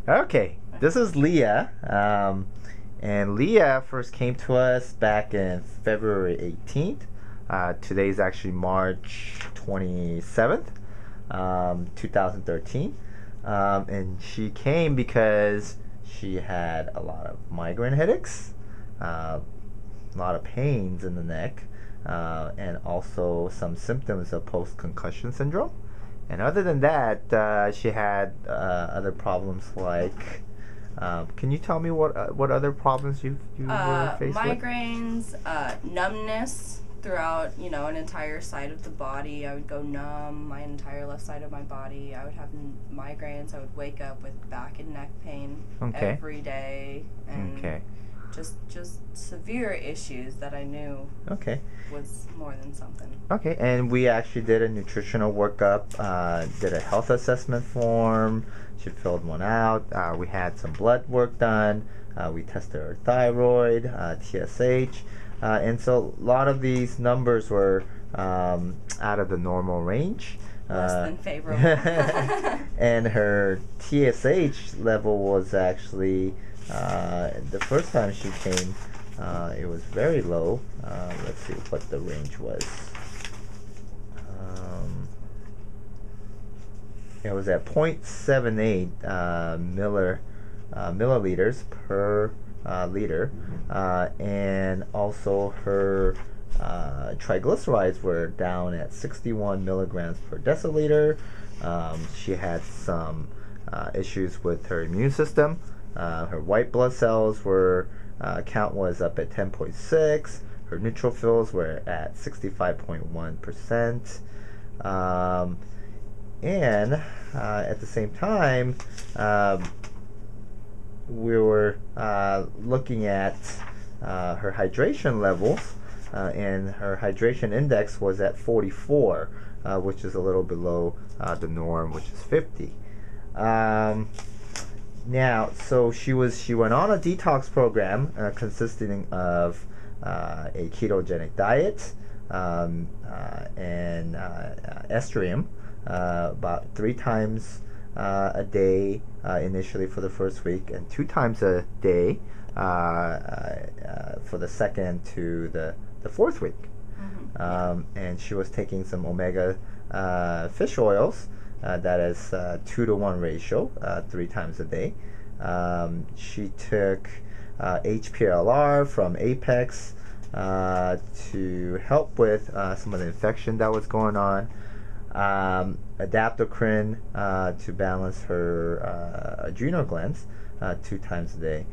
Okay, this is Leah. And Leah first came to us back in February 18th. Today's actually March 27th, 2013. And she came because she had a lot of migraine headaches, a lot of pains in the neck, and also some symptoms of post-concussion syndrome. And other than that, she had other problems like. Can you tell me what other problems you were faced with? Migraines, numbness throughout, an entire side of the body. I would go numb, my entire left side of my body. I would have migraines. I would wake up with back and neck pain every day, and just severe issues that I knew was more than something. Okay, and we actually did a nutritional workup, did a health assessment form. She filled one out. We had some blood work done. We tested her thyroid, TSH, and so a lot of these numbers were out of the normal range. Less than favorable. And her TSH level was actually, the first time she came, it was very low. Let's see what the range was. It was at 0.78 milliliters per liter, and also her triglycerides were down at 61 milligrams per deciliter. She had some issues with her immune system. Her white blood cells were count was up at 10.6. Her neutrophils were at 65.1%. And at the same time, we were looking at her hydration levels, and her hydration index was at 44, which is a little below the norm, which is 50. Now, so she went on a detox program consisting of a ketogenic diet and estrium. About 3 times a day initially for the first week, and 2 times a day for the second to the 4th week. And she was taking some omega fish oils, that is 2 to 1 ratio, 3 times a day. She took HPLR from Apex to help with some of the infection that was going on. Adaptocrine to balance her adrenal glands 2 times a day,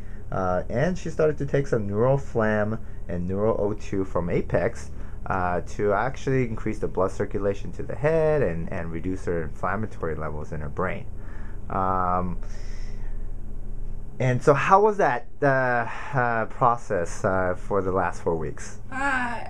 and she started to take some NeuroFlam and NeuroO2 from Apex to actually increase the blood circulation to the head and reduce her inflammatory levels in her brain. And so how was that process for the last 4 weeks?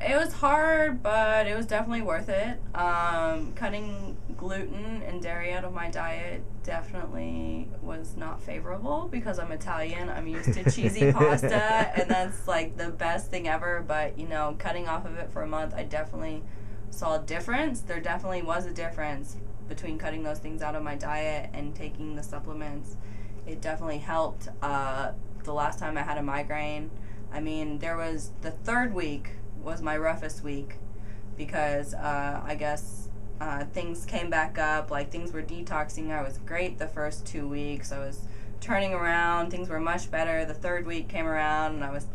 It was hard, but it was definitely worth it. Cutting gluten and dairy out of my diet definitely was not favorable because I'm Italian. I'm used to cheesy pasta, and that's like the best thing ever. But, cutting off of it for a month, I definitely saw a difference. There definitely was a difference between cutting those things out of my diet and taking the supplements. It definitely helped. The last time I had a migraine, there was the 3rd week was my roughest week because I guess things came back up, like things were detoxing. I was great the first 2 weeks. I was turning around. Things were much better. The 3rd week came around and I was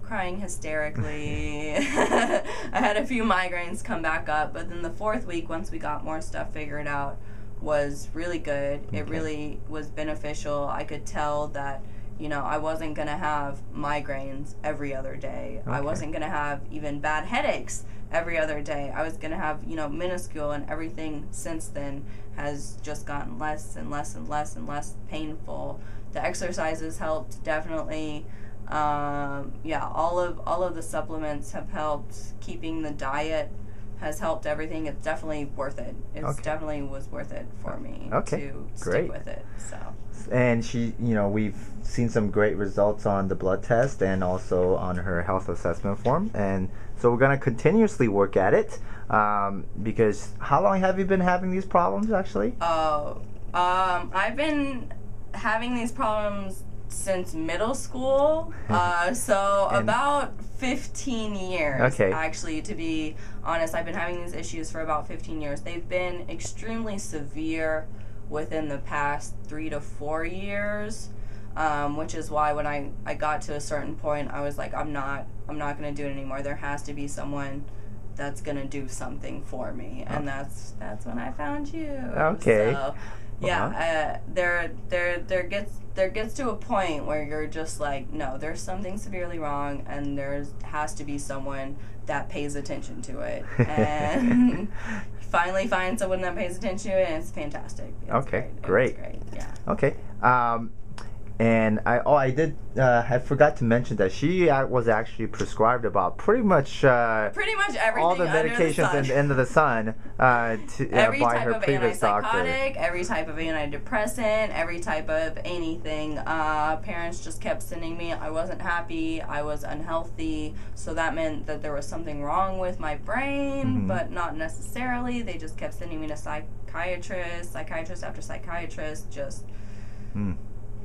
crying hysterically. I had a few migraines come back up, but then the 4th week, once we got more stuff figured out, was really good. It really was beneficial. I could tell that, I wasn't going to have migraines every other day. I wasn't going to have even bad headaches every other day. I was going to have, minuscule, and everything since then has just gotten less and less and less and less painful. The exercises helped, definitely. All of the supplements have helped. Keeping the diet has helped everything. It's definitely worth it. Definitely was worth it for me to stick with it. So. And she, we've seen some great results on the blood test and also on her health assessment form. And so we're going to continuously work at it because how long have you been having these problems actually? I've been having these problems since middle school, so about 15 years. Okay. Actually, to be honest, I've been having these issues for about 15 years. They've been extremely severe within the past 3 to 4 years, which is why when I got to a certain point, I was like, I'm not going to do it anymore. There has to be someone that's going to do something for me, and that's when I found you. Okay. So, yeah, there gets to a point where you're just like, no, there's something severely wrong, and has to be someone that pays attention to it, and finally find someone that pays attention to it, and it's fantastic. It's okay, great. great. Yeah. Okay. And I forgot to mention that she was actually prescribed about pretty much everything, all the medications in the end of the sun every by type her of previous doctor. antipsychotic, every type of antidepressant, every type of anything. Parents just kept sending me. I wasn't happy. I was unhealthy. So that meant that there was something wrong with my brain, but not necessarily. They just kept sending me to psychiatrist after psychiatrist. Just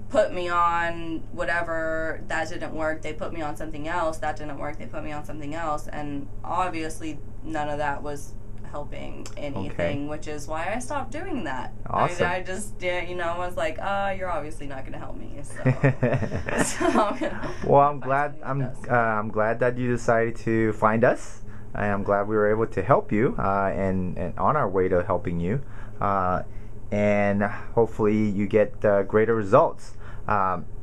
put me on whatever. That didn't work. They put me on something else. That didn't work. They put me on something else. And obviously none of that was helping anything, which is why I stopped doing that. Awesome. I just, was like, you're obviously not going to help me. So, well, I'm glad that you decided to find us. I'm glad we were able to help you, and on our way to helping you. And hopefully you get greater results.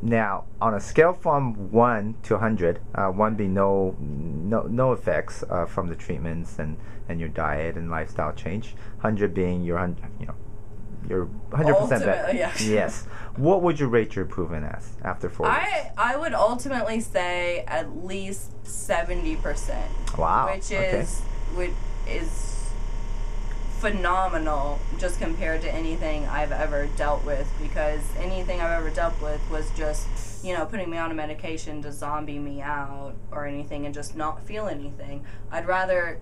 Now, on a scale from 1 to 100, 1 being no effects from the treatments and your diet and lifestyle change, 100 being you're 100% better. Yeah. Yes. What would you rate your improvement as after 4 weeks? I would ultimately say at least 70%. Wow. Which is phenomenal just compared to anything I've ever dealt with, because anything I've ever dealt with was just, putting me on a medication to zombie me out or anything and just not feel anything. I'd rather,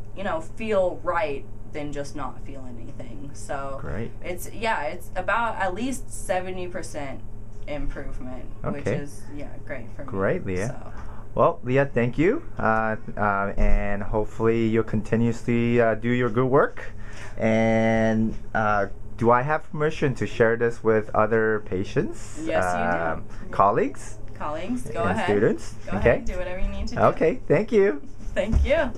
feel right than just not feel anything. So great. It's about at least 70% improvement, which is great for me. Great, Leah. So. Well, Leah, thank you, and hopefully you'll continuously do your good work. And do I have permission to share this with other patients? Yes, you do. Colleagues? Go and ahead. Students? Go okay. ahead. Do whatever you need to do. Okay, thank you. Thank you.